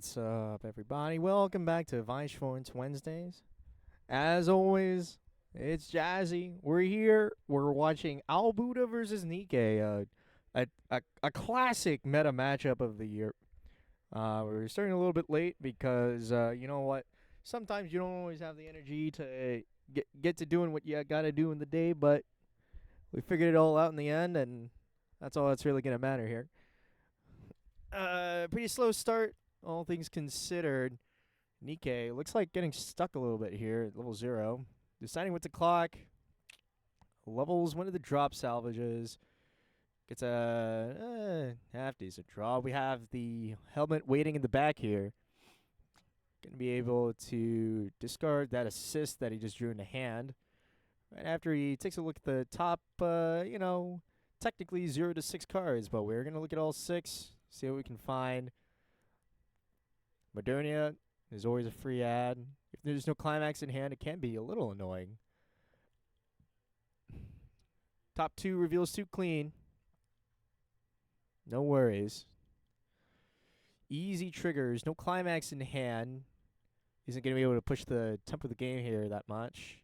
What's up, everybody? Welcome back to Weiss Schwarz Wednesdays. As always, it's Jazzy. We're here. We're watching Albuda versus Nikkei, a classic meta matchup of the year. We're starting a little bit late because you know what? Sometimes you don't always have the energy to get to doing what you gotta do in the day, but we figured it all out in the end, and that's all that's really gonna matter here. Pretty slow start, all things considered. Nikkei looks like getting stuck a little bit here at level 0. Deciding what to clock. Levels one of the drop salvages. Gets a half decent draw. We have the helmet waiting in the back here. Gonna be able to discard that assist that he just drew in the hand. Right after he takes a look at the top, technically 0 to 6 cards, but we're gonna look at all 6, see what we can find. Modernia is always a free ad. If there's no climax in hand, it can be a little annoying. Top 2 reveals 2 clean. No worries. Easy triggers. No climax in hand. Isn't going to be able to push the tempo of the game here that much.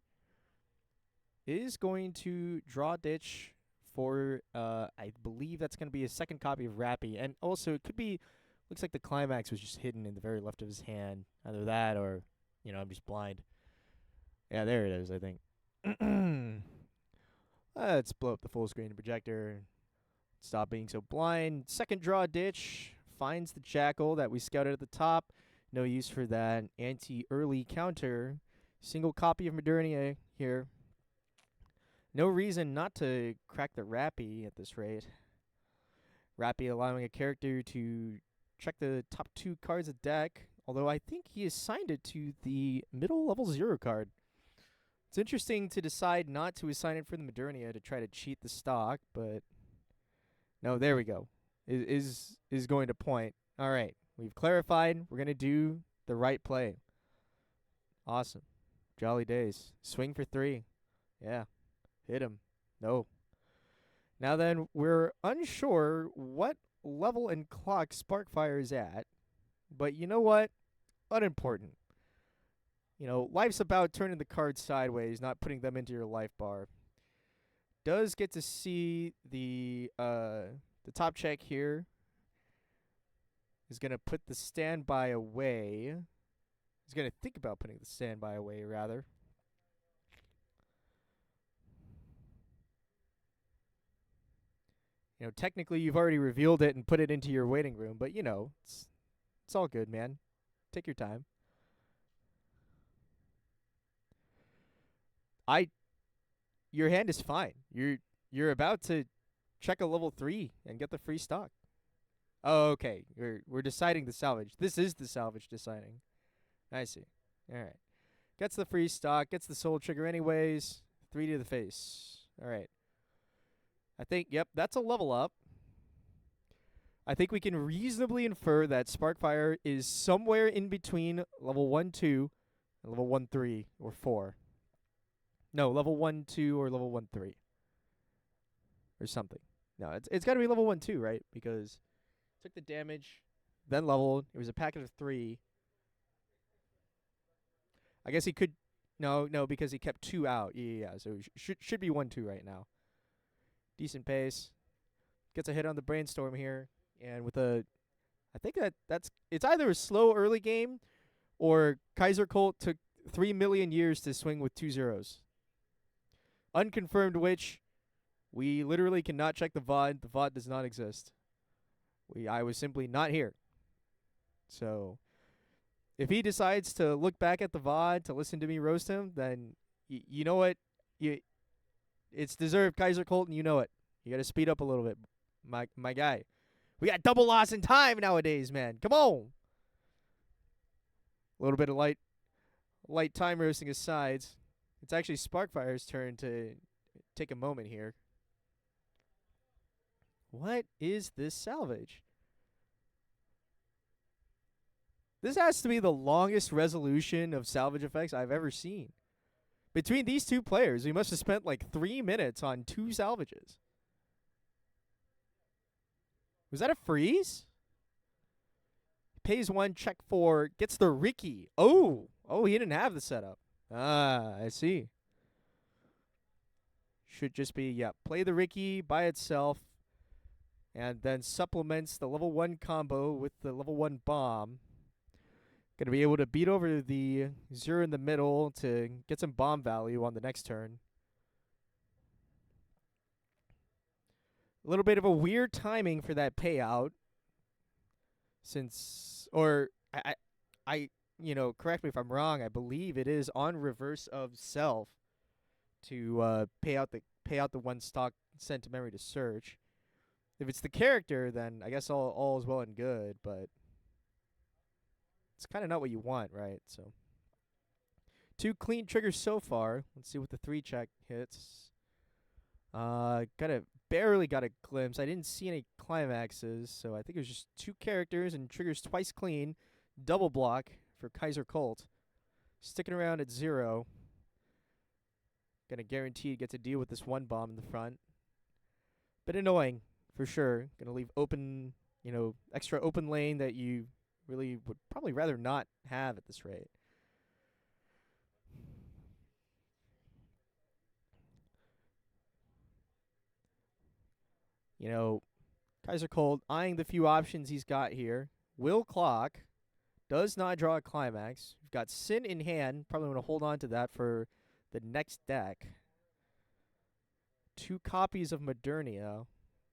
Is going to draw ditch for, I believe that's going to be a second copy of Rappy. And also, it could be, looks like the climax was just hidden in the very left of his hand. Either that or, I'm just blind. Yeah, there it is, I think. Let's blow up the full screen projector. Stop being so blind. Second draw ditch. Finds the Jackal that we scouted at the top. No use for that anti-early counter. Single copy of Modernia here. No reason not to crack the Rappy at this rate. Rappy allowing a character to check the top 2 cards of deck. Although I think he assigned it to the middle level 0 card. It's interesting to decide not to assign it for the Modernia to try to cheat the stock, but no, there we go. Is going to point. All right, we've clarified. We're gonna do the right play. Awesome, jolly days. Swing for 3. Yeah, hit him. No. Now then, we're unsure what level and clock Sparkfire is at, but you know what? Unimportant. Life's about turning the cards sideways, not putting them into your life bar. Does get to see the top check here. Is going to put the standby away. He's going to think about putting the standby away, rather. Technically you've already revealed it and put it into your waiting room, but it's all good, man. Take your time. Your hand is fine. You're about to check a level 3 and get the free stock. Oh, okay. We're deciding the salvage. This is the salvage deciding. I see. All right. Gets the free stock. Gets the soul trigger anyways. 3 to the face. All right. I think, yep, that's a level up. I think we can reasonably infer that Sparkfire is somewhere in between level 1, 2, and level 1, 3, or 4. No, level 1, 2, or level 1, 3. Or something. No, it's got to be level 1, 2, right? Because took the damage, then leveled. It was a packet of 3. I guess he could... No, because he kept 2 out. Yeah. So should be 1, 2 right now. Decent pace. Gets a hit on the brainstorm here. And with a... I think that's... It's either a slow early game or Kaiser Colt took 3 million years to swing with 2 zeros. Unconfirmed which, we literally cannot check the VOD. The VOD does not exist. I was simply not here. So, if he decides to look back at the VOD to listen to me roast him, then you know what? It's deserved, Kaiser Colton. You know it. You got to speed up a little bit, my guy. We got double loss in time nowadays, man. Come on. A little bit of light time roasting aside. It's actually Sparkfire's turn to take a moment here. What is this salvage? This has to be the longest resolution of salvage effects I've ever seen. Between these two players, we must have spent like 3 minutes on 2 salvages. Was that a freeze? pays 1, check 4, gets the Ricky. Oh, he didn't have the setup. Ah, I see. Should just be, yeah, play the Ricky by itself, and then supplements the level 1 combo with the level 1 bomb. Going to be able to beat over the 0 in the middle to get some bomb value on the next turn. A little bit of a weird timing for that payout. Since, or I correct me if I'm wrong, I believe it is on reverse of self to pay out the 1 stock sent to memory to search. If it's the character, then I guess all is well and good, but it's kind of not what you want, right? So 2 clean triggers so far. Let's see what the 3 check hits. Barely got a glimpse. I didn't see any climaxes, so I think it was just 2 characters and triggers twice clean. Double block for Kaiser Colt. Sticking around at 0. Gonna guarantee get to deal with this 1 bomb in the front. Bit annoying, for sure. Gonna leave open, extra open lane that you really would probably rather not have at this rate. Kaiser Colt eyeing the few options he's got here. Will clock. Does not draw a climax. We've got Sin in hand. Probably want to hold on to that for the next deck. 2 copies of Modernia.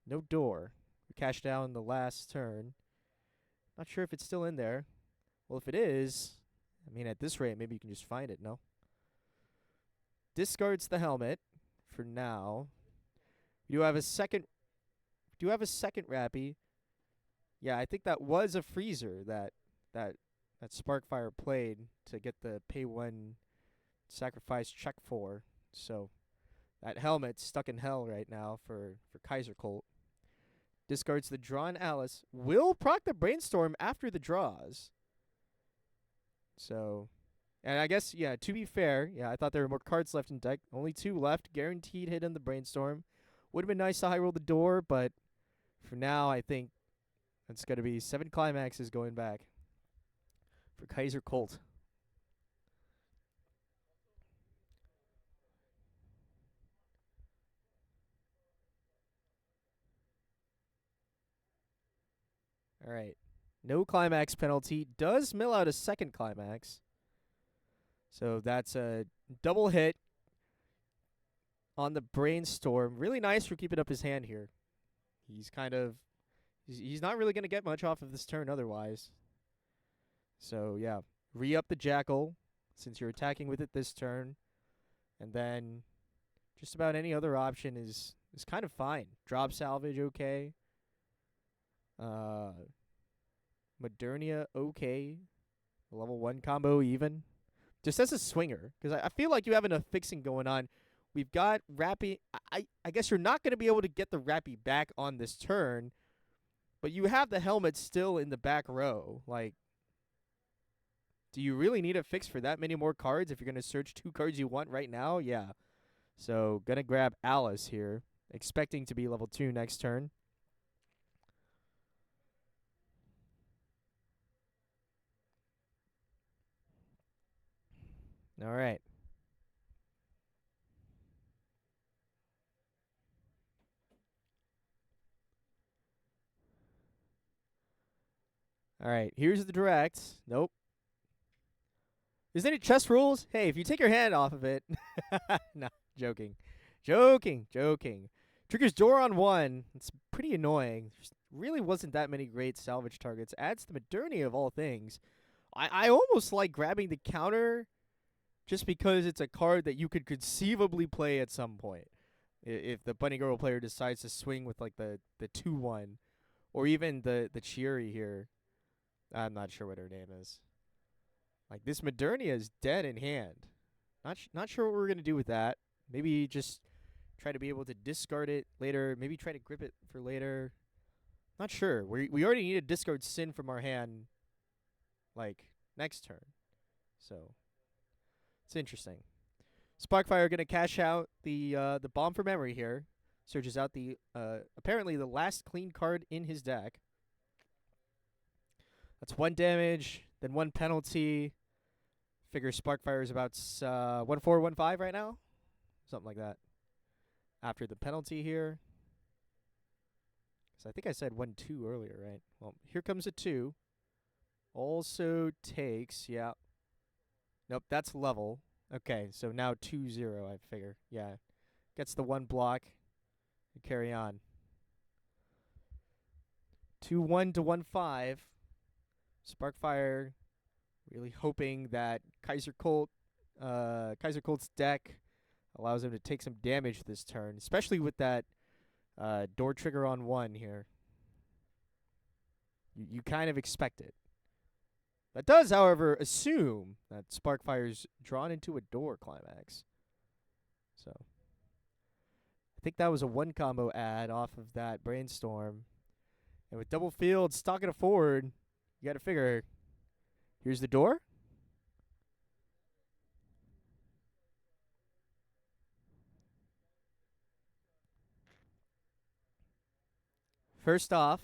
No door. We cashed down the last turn. Not sure if it's still in there. Well, if it is, at this rate, maybe you can just find it, no? Discards the helmet for now. We do have a second Rappy. Yeah, I think that was a freezer that Sparkfire played to get the pay 1 sacrifice check 4. So that helmet's stuck in hell right now for Kaiser Colt. Discards the drawn Alice. Will proc the Brainstorm after the draws. So, and I guess, yeah, to be fair, I thought there were more cards left in deck. Only 2 left. Guaranteed hit in the Brainstorm. Would have been nice to high roll the door, but for now, I think it's going to be 7 climaxes going back for Kaiser Colt. All right. No climax penalty. Does mill out a second climax. So that's a double hit on the Brainstorm. Really nice for keeping up his hand here. He's not really going to get much off of this turn otherwise. So, yeah. Re-up the Jackal since you're attacking with it this turn. And then just about any other option is kind of fine. Drop salvage, okay. Modernia, okay. Level 1 combo, even. Just as a swinger, because I feel like you have enough fixing going on. We've got Rappy. I guess you're not going to be able to get the Rappy back on this turn, but you have the helmet still in the back row. Like, do you really need a fix for that many more cards if you're going to search 2 cards you want right now? Yeah. So, going to grab Alice here, expecting to be level 2 next turn. All right. All right, here's the direct. Nope. Is there any chess rules? Hey, if you take your hand off of it. No, joking. Joking. Triggers door on 1. It's pretty annoying. There really wasn't that many great salvage targets. Adds the Modernia of all things. I almost like grabbing the counter just because it's a card that you could conceivably play at some point. If the Bunny Girl player decides to swing with like the 2-1. Or even the Chieri here. I'm not sure what her name is. Like, this Modernia is dead in hand. Not sure what we're going to do with that. Maybe just try to be able to discard it later. Maybe try to grip it for later. Not sure. We already need to discard Sin from our hand, like, next turn. So, it's interesting. Sparkfire going to cash out the Bomb for Memory here. Searches out the apparently the last clean card in his deck. That's 1 damage, then 1 penalty. Figure Sparkfire is about 1-4-1-5 right now. Something like that. After the penalty here. So I think I said 1-2 earlier, right? Well, here comes a 2. Also takes, yeah. Nope, that's level. Okay, so now 2-0, I figure. Yeah. Gets the 1 block. And carry on. 2-1 to 1-5. Sparkfire really hoping that Kaiser Colt's deck allows him to take some damage this turn, especially with that door trigger on 1 here. You kind of expect it. That does, however, assume that Sparkfire's drawn into a door climax. So I think that was a 1 combo ad off of that Brainstorm. And with double field stocking it forward, you got to figure, here's the door. First off,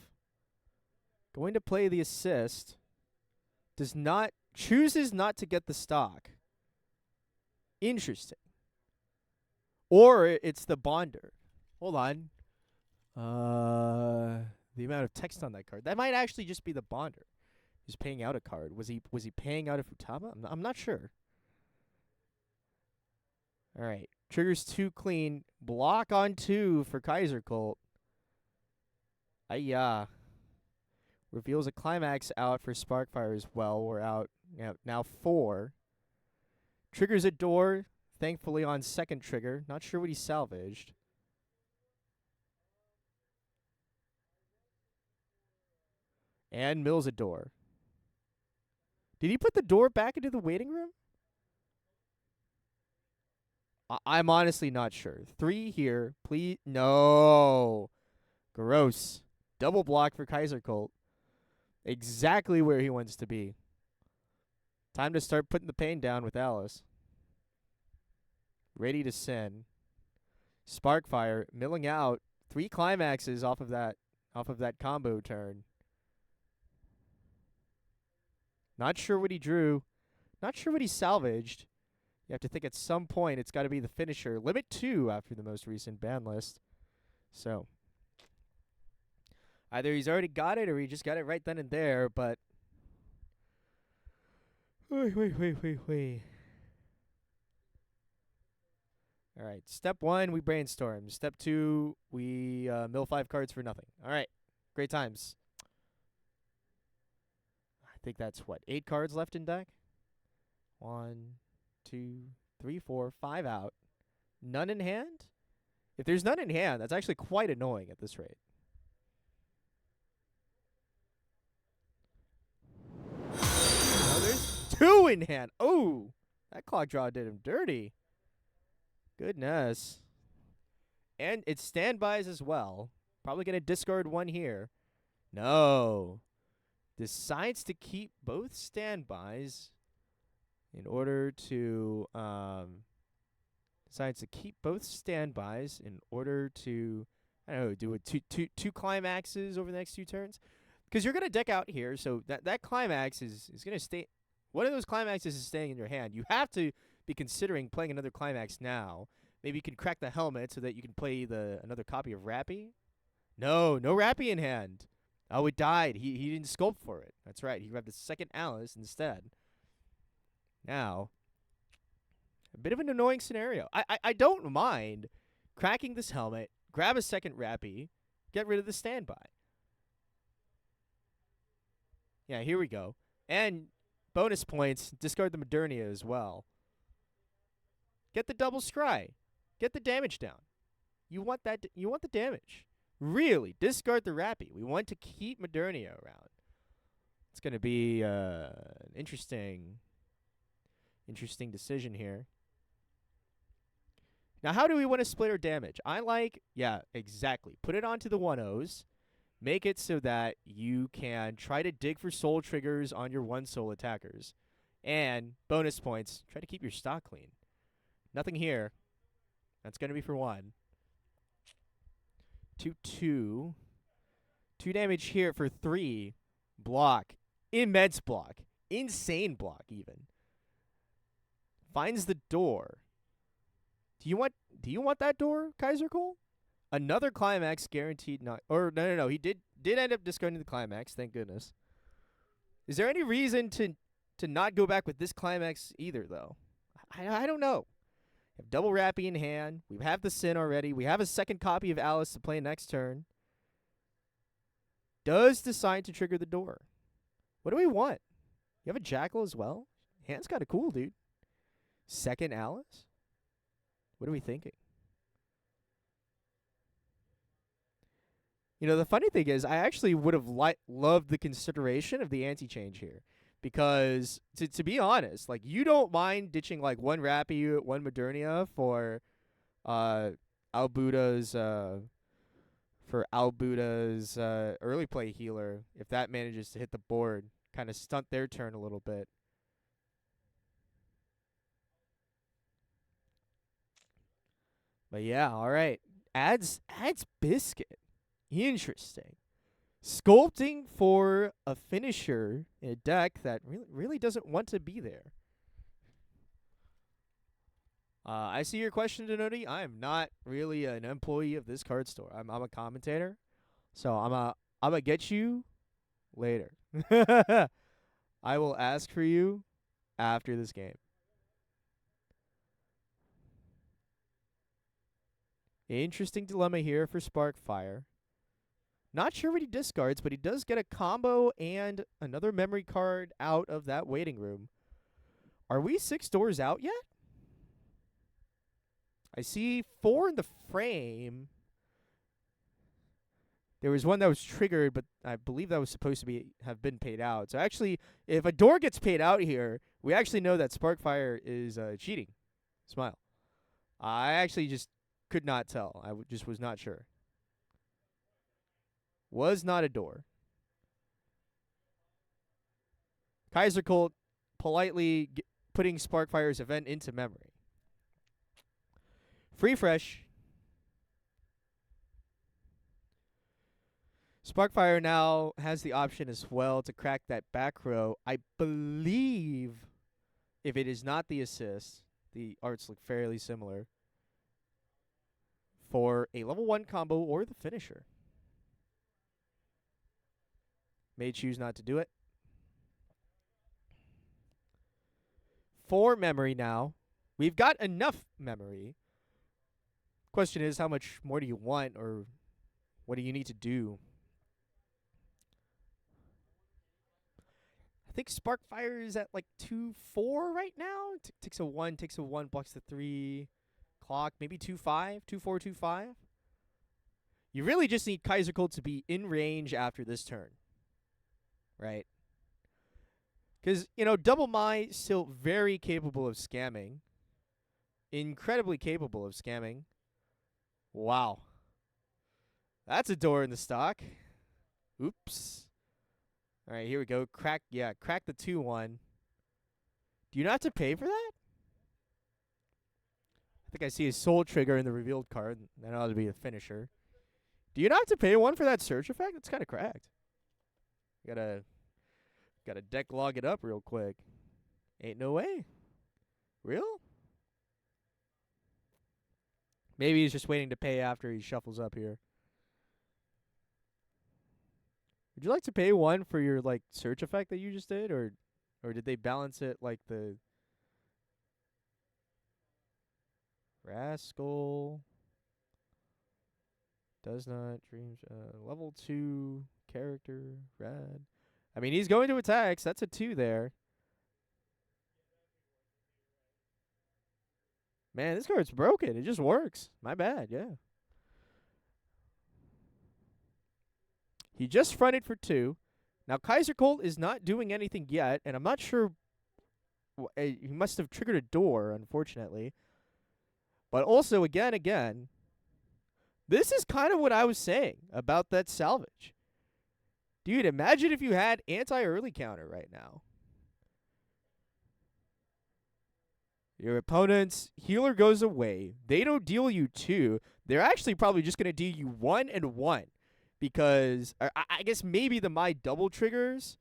going to play the assist. Chooses not to get the stock. Interesting. Or it's the bonder. Hold on. The amount of text on that card. That might actually just be the bonder. He's paying out a card. Was he paying out a Futaba? I'm not sure. All right. Triggers 2 clean. Block on 2 for Kaiser Colt. Ayah. Reveals a climax out for Sparkfire as well. We're out now 4. Triggers a door, thankfully on second trigger. Not sure what he salvaged. And mills a door. Did he put the door back into the waiting room? I'm honestly not sure. 3 here. Please. No. Gross. Double block for Kaiser Colt. Exactly where he wants to be. Time to start putting the pain down with Alice. Ready to sin. Sparkfire milling out 3 climaxes off of that combo turn. Not sure what he drew. Not sure what he salvaged. You have to think at some point it's got to be the finisher. Limit 2 after the most recent ban list. So either he's already got it or he just got it right then and there, but wait. All right, step 1, we brainstorm. Step 2, we mill 5 cards for nothing. All right, great times. I think that's, 8 cards left in deck? 1, 2, 3, 4, 5 out. None in hand? If there's none in hand, that's actually quite annoying at this rate. Oh, there's 2 in hand. Oh, that clock draw did him dirty. Goodness. And it's standbys as well. Probably going to discard 1 here. No. Decides to keep both standbys in order to I don't know, do a two climaxes over the next 2 turns. Because you're gonna deck out here, so that climax is gonna stay. One of those climaxes is staying in your hand. You have to be considering playing another climax now. Maybe you can crack the helmet so that you can play another copy of Rappy. No Rappy in hand. Oh, it died. He didn't sculpt for it. That's right. He grabbed the second Alice instead. Now, a bit of an annoying scenario. I don't mind cracking this helmet, grab a second Rappy, get rid of the standby. Yeah, here we go. And bonus points, discard the Modernia as well. Get the double scry. Get the damage down. You want the damage. Really, discard the Rappy. We want to keep Modernia around. It's going to be an interesting decision here. Now, how do we want to split our damage? Yeah, exactly. Put it onto the 1-0s. Make it so that you can try to dig for soul triggers on your 1-soul attackers. And bonus points, try to keep your stock clean. Nothing here. That's going to be for 1. 2-2. 2 damage here for 3. Block. immense block. Insane block, even. Finds the door. Do you want that door, Kaiser Cole? Another climax guaranteed not. Or no. He did end up discarding the climax. Thank goodness. Is there any reason to not go back with this climax either, though? I don't know. We have double Rappy in hand. We have the Sin already. We have a second copy of Alice to play next turn. Does decide to trigger the door. What do we want? You have a Jackal as well? Hand's kind of cool, dude. Second Alice? What are we thinking? You know, the funny thing is, I actually would have loved the consideration of the anti-change here. Because, to be honest, like, you don't mind ditching, like, one Rappy, one Modernia for Albuda's early play healer, if that manages to hit the board, kind of stunt their turn a little bit. But yeah, all right. Adds Biscuit. Interesting. Sculpting for a finisher in a deck that really doesn't want to be there. I see your question, Denoti. I am not really an employee of this card store. I'm a commentator, so I'm gonna get you later. I will ask for you after this game. Interesting dilemma here for Sparkfire. Not sure what he discards, but he does get a combo and another memory card out of that waiting room. Are we 6 doors out yet? I see 4 in the frame. There was one that was triggered, but I believe that was supposed to have been paid out. So actually, if a door gets paid out here, we actually know that Sparkfire is cheating. Smile. I actually just could not tell. I just was not sure. Was not a door. Kaiser Colt politely putting Sparkfire's event into memory. Free Fresh. Sparkfire now has the option as well to crack that back row. I believe if it is not the assist, the arts look fairly similar, for a level 1 combo or the finisher. May choose not to do it. 4 memory now. We've got enough memory. Question is, how much more do you want, or what do you need to do? I think Sparkfire is at like 2-4 right now. Takes a 1, blocks the 3 clock. Maybe 2-5, 2-4, 2-5. You really just need Kaiser Colt to be in range after this turn. Right? Because, you know, Double Mai still very capable of scamming. Incredibly capable of scamming. Wow. That's a door in the stock. Oops. All right, here we go. Crack the 2-1. Do you not have to pay for that? I think I see a Soul Trigger in the revealed card. That ought to be a finisher. Do you not have to pay 1 for that search effect? It's kind of cracked. Gotta deck log it up real quick. Ain't no way. Real? Maybe he's just waiting to pay after he shuffles up here. Would you like to pay 1 for your like search effect that you just did, or did they balance it like the Rascal does not dreams level 2 character rad. I mean, he's going to attacks. That's a 2 there. Man, this card's broken. It just works. My bad, yeah. He just fronted for 2. Now, Kaiser Colt is not doing anything yet, and I'm not sure. He must have triggered a door, unfortunately. But also, again, this is kind of what I was saying about that salvage. Dude, imagine if you had anti-early counter right now. Your opponent's healer goes away. They don't deal you 2. They're actually probably just going to deal you 1 and 1. Because I guess maybe the My double triggers.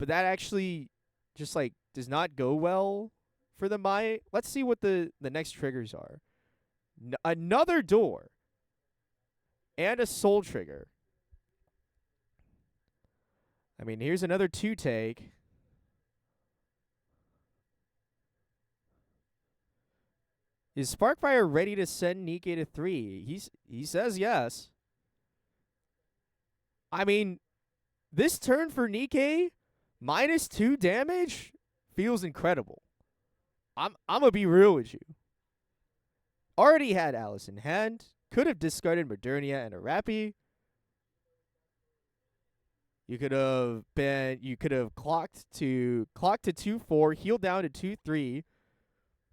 but that actually just like does not go well for the Mai. Let's see what the next triggers are. Another door and a soul trigger. I mean, here's another 2-take. Is Sparkfire ready to send Nikke to 3? He says yes. I mean, this turn for Nikke, -2 damage, feels incredible. I'm gonna be real with you. Already had Alice in hand. Could have discarded Modernia and a Rappy. You could have clocked to 2-4, healed down to 2-3.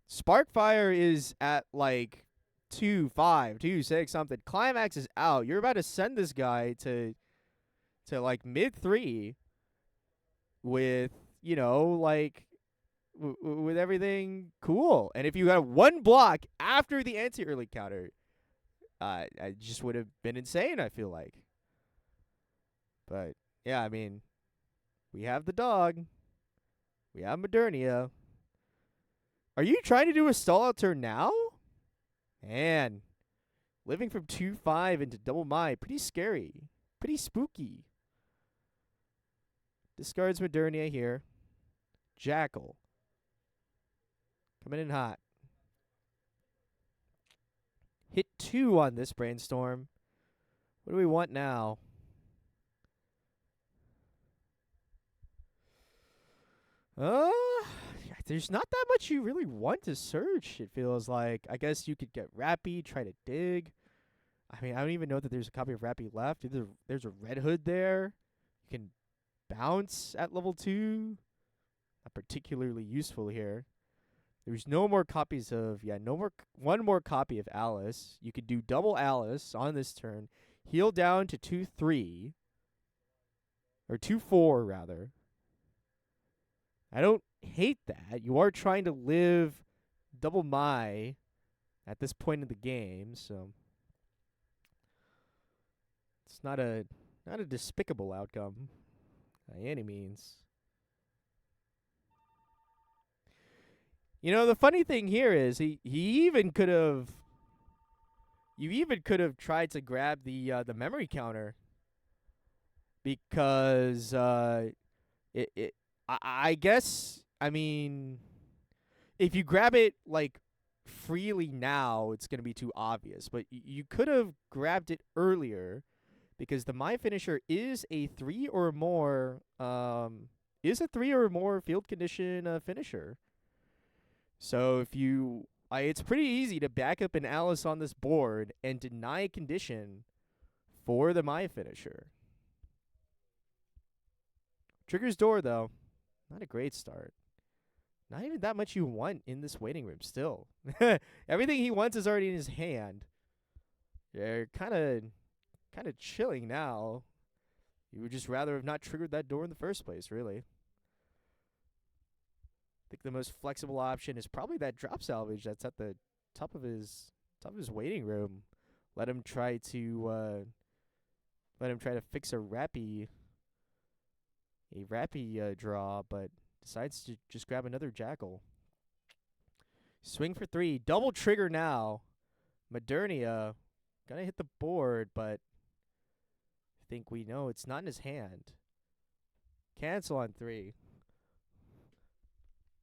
Sparkfire is at like 2-5, 2-6 something. Climax is out. You're about to send this guy to like mid-3 with, like with everything cool. And if you got one block after the anti-early counter, I just would have been insane, I feel like. But yeah, I mean, we have the dog. We have Modernia. Are you trying to do a stall out turn now? Man, living from 2-5 into double Mai, pretty scary. Pretty spooky. Discards Modernia here. Jackal. Coming in hot. Hit 2 on this brainstorm. What do we want now? There's not that much you really want to search, it feels like. I guess you could get Rappy, try to dig. I mean, I don't even know that there's a copy of Rappy left. There's a Red Hood there. You can bounce at level 2. Not particularly useful here. There's no more copies of, one more copy of Alice. You could do double Alice on this turn. Heal down to 2-3. Or 2-4, rather. I don't hate that. You are trying to live double Mai at this point in the game, so it's not a despicable outcome by any means. The funny thing here is you even could have tried to grab the memory counter, because I guess, I mean, if you grab it like freely now, it's going to be too obvious. But you could have grabbed it earlier, because the Mai finisher is a 3 or more field condition finisher. So if it's pretty easy to back up an Alice on this board and deny a condition for the Mai finisher. Triggers door, though. Not a great start. Not even that much you want in this waiting room still. Everything he wants is already in his hand. You're kind of chilling now. You would just rather have not triggered that door in the first place, really. I think the most flexible option is probably that drop salvage that's at the top of his waiting room. Let him try to fix a Rappy draw, but decides to just grab another Jackal. Swing for 3. Double trigger now. Modernia gonna hit the board, but I think we know it's not in his hand. Cancel on 3.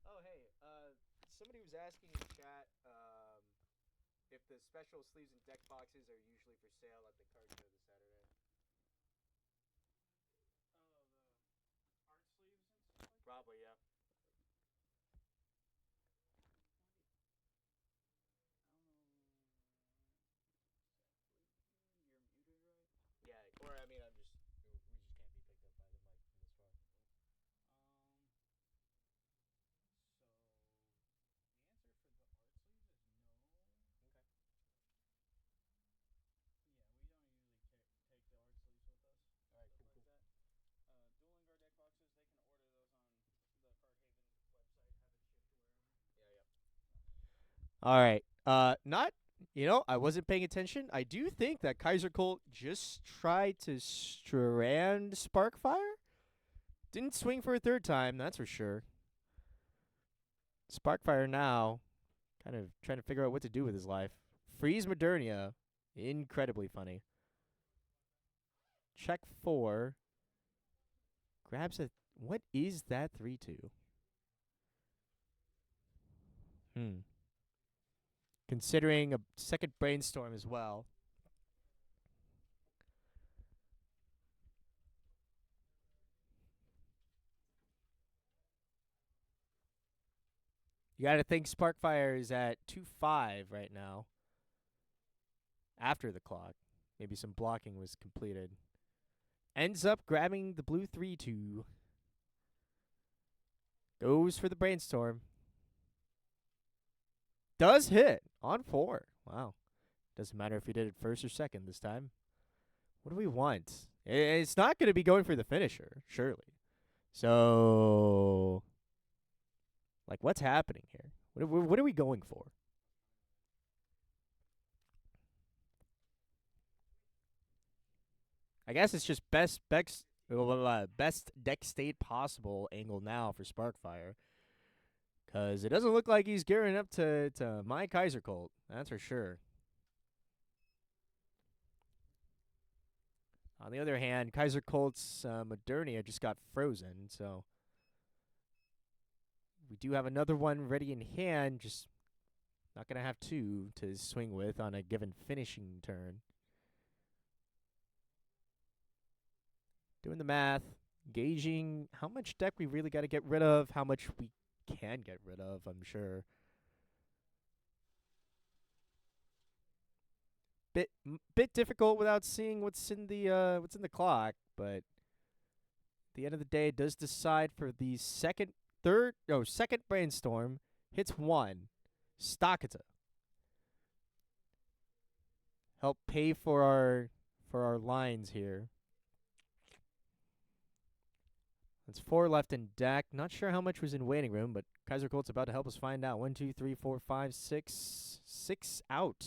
Oh, hey, somebody was asking in chat if the special sleeves and deck boxes are usually for sale at the card show this Saturday. Probably, yeah. Yeah, or I mean, we just can't be picked up by the mic from this far. All right, cool. All right. Not, I wasn't paying attention. I do think that Kaiser Colt just tried to strand Sparkfire Didn't swing for a third time, that's for sure. Sparkfire now, kind of trying to figure out what to do with his life. Freeze Modernia, incredibly funny. Check 4. Grabs a... What is that 3-2? Considering a second brainstorm as well. You got to think Sparkfire is at 2-5 right now. After the clock. Maybe some blocking was completed. Ends up grabbing the blue 3-2. Goes for the brainstorm. Does hit on 4. Wow. Doesn't matter if he did it first or second this time. What do we want? It's not going to be going for the finisher, surely. So, like, what's happening here? What are we going for? I guess it's just best deck state possible angle now for Sparkfire. Because it doesn't look like he's gearing up to my Kaiser Colt. That's for sure. On the other hand, Kaiser Colt's Modernia just got frozen, so we do have another one ready in hand, just not going to have two to swing with on a given finishing turn. Doing the math, gauging how much deck we really got to get rid of, how much we can get rid of, I'm sure. Bit difficult without seeing what's in the clock, but at the end of the day, it does decide for the second brainstorm. Hits 1. Stakata. Help pay for our lines here. That's 4 left in deck. Not sure how much was in waiting room, but Kaiser Colt's about to help us find out. 1, 2, 3, 4, 5, 6. 6 out.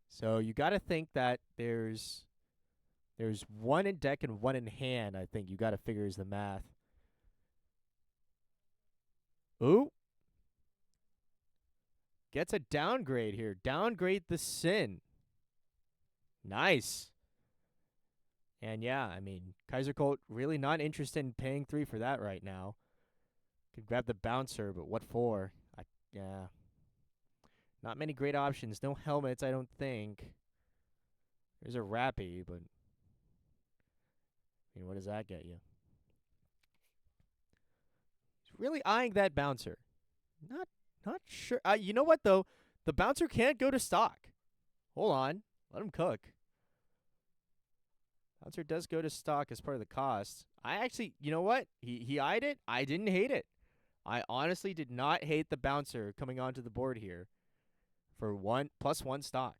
So you got to think that there's 1 in deck and 1 in hand, I think. You got to figure is the math. Ooh. Gets a downgrade here. Downgrade the Sin. Nice. And yeah, I mean, Kaiser Colt really not interested in paying 3 for that right now. Could grab the bouncer, but what for? Yeah. Not many great options. No helmets, I don't think. There's a Rappy, but I mean, what does that get you? He's really eyeing that bouncer. Not sure. You know what, though? The bouncer can't go to stock. Hold on. Let him cook. Bouncer does go to stock as part of the cost. I actually, you know what? He eyed it. I didn't hate it. I honestly did not hate the bouncer coming onto the board here for +1 stock.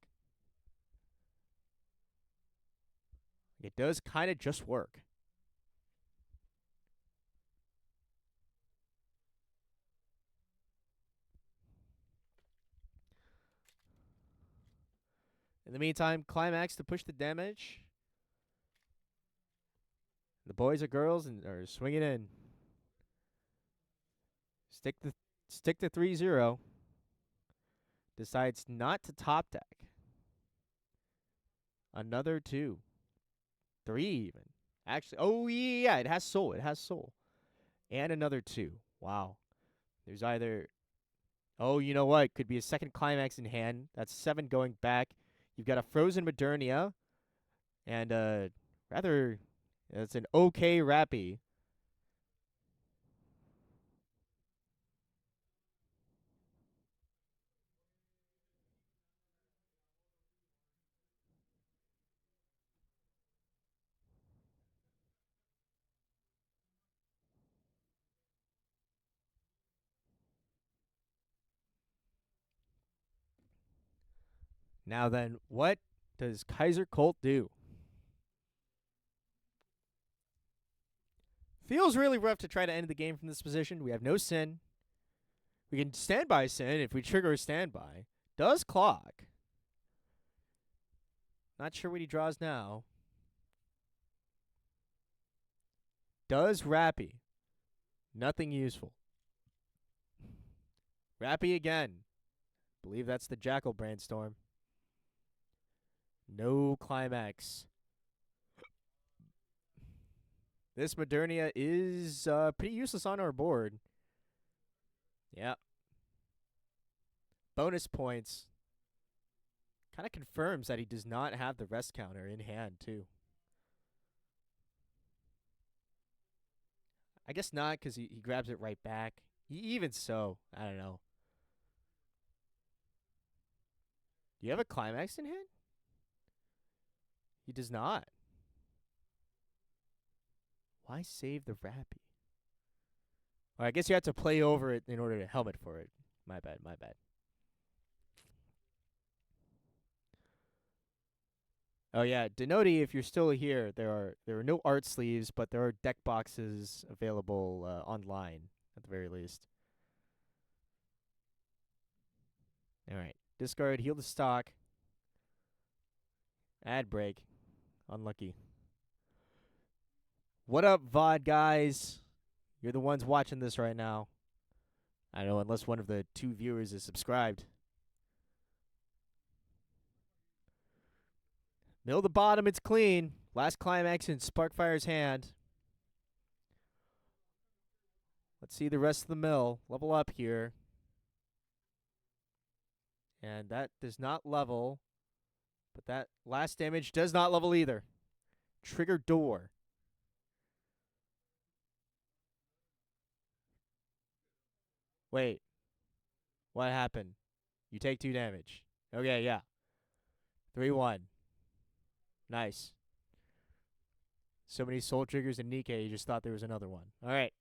It does kind of just work. In the meantime, Climax to push the damage. The boys or girls are swinging in. Stick the 3-0. Decides not to top deck. Another 2. 3 even. Actually, oh yeah, it has soul. It has soul. And another 2. Wow. There's either... Oh, you know what? Could be a second Climax in hand. That's 7 going back. You've got a frozen Modernia. And rather... It's an okay Rappy. Now then, what does Kaiser Colt do? Feels really rough to try to end the game from this position. We have no Sin. We can standby Sin if we trigger a standby. Does clock. Not sure what he draws now. Does Rappy. Nothing useful. Rappy again. Believe that's the Jackal Brainstorm. No climax. This Modernia is pretty useless on our board. Yeah. Bonus points. Kind of confirms that he does not have the rest counter in hand, too. I guess not, because he grabs it right back. Even so, I don't know. Do you have a climax in hand? He does not. Why save the Rappy? Well, I guess you have to play over it in order to helmet for it. My bad, my bad. Oh yeah, Denoti, if you're still here, there are no art sleeves, but there are deck boxes available online at the very least. All right, discard, heal the stock, ad break, unlucky. What up, VOD guys? You're the ones watching this right now. I know, unless one of the 2 viewers is subscribed. Mill the bottom, it's clean. Last climax in Sparkfire's hand. Let's see the rest of the mill. Level up here. And that does not level. But that last damage does not level either. Trigger door. Wait. What happened? You take 2 damage. Okay, yeah. 3-1. Nice. So many soul triggers in Nikkei, you just thought there was another one. All right.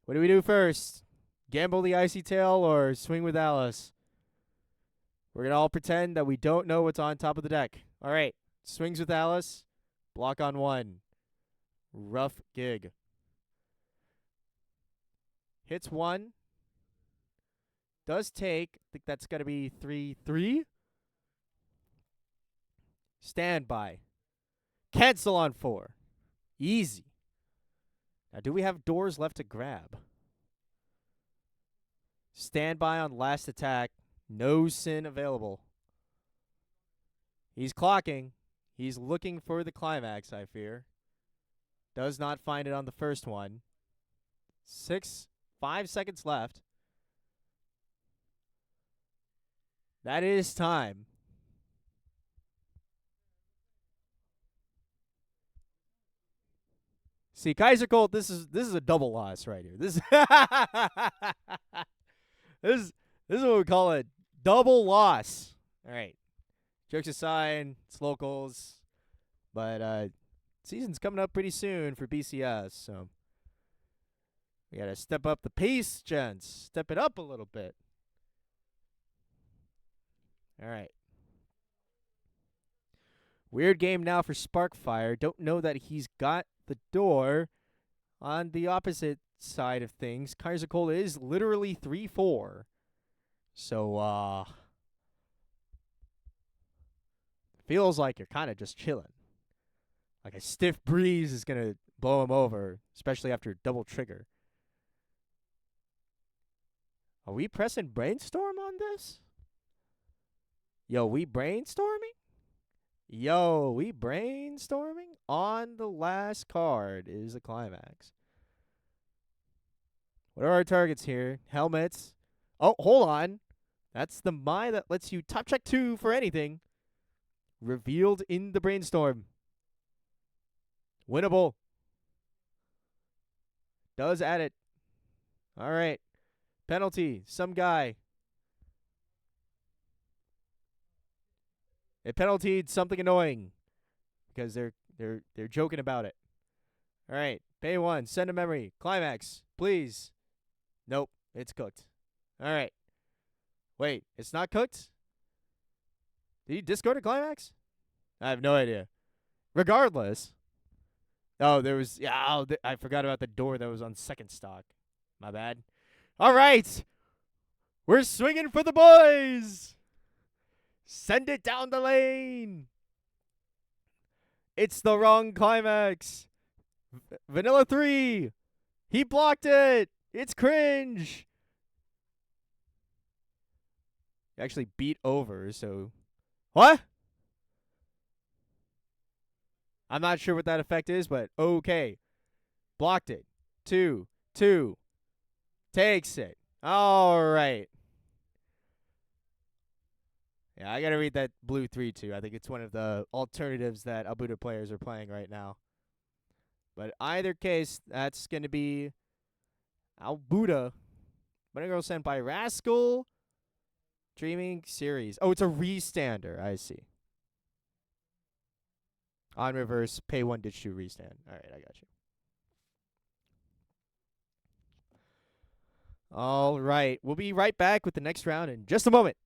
What do we do first? Gamble the Icy Tail or swing with Alice? We're going to all pretend that we don't know what's on top of the deck. All right. Swings with Alice. Block on 1. Rough gig. Hits 1. Does take. I think that's going to be 3-3. Standby. Cancel on 4. Easy. Now, do we have doors left to grab? Standby on last attack. No sin available. He's clocking. He's looking for the climax, I fear. Does not find it on the first one. 5 seconds left. That is time. See, Kaiser Colt, this is a double loss right here. This this is what we call a double loss. All right. Jokes aside, it's locals. But season's coming up pretty soon for BCS, so we got to step up the pace, gents. Step it up a little bit. All right. Weird game now for Sparkfire. Don't know that he's got the door on the opposite side of things. Kaiser Colt is literally 3-4. So, feels like you're kind of just chilling. Like a stiff breeze is going to blow him over, especially after double trigger. Are we pressing brainstorm on this? Yo, we brainstorming? Yo, we brainstorming? On the last card is the climax. What are our targets here? Helmets. Oh, hold on. That's the Mai that lets you top check 2 for anything. Revealed in the brainstorm. Winnable. Does add it. All right. Penalty. Some guy. It penaltied something annoying because they're joking about it. All right, pay 1, send a memory, climax, please. Nope, it's cooked. All right, wait, it's not cooked. Did he discard a climax? I have no idea. Regardless, there was I forgot about the door that was on second stock. My bad. All right, we're swinging for the boys. Send it down the lane. It's the wrong climax. Vanilla 3. He blocked it. It's cringe. He actually beat over, so. What? I'm not sure what that effect is, but okay. Blocked it. 2-2. Takes it. All right. Yeah, I got to read that blue 3-2. I think it's one of the alternatives that Albuda players are playing right now. But either case, that's going to be Albuda. Monogirl sent by Rascal. Dreaming Series. Oh, it's a restander. I see. On reverse, pay 1, ditch 2, restand. All right, I got you. All right. We'll be right back with the next round in just a moment.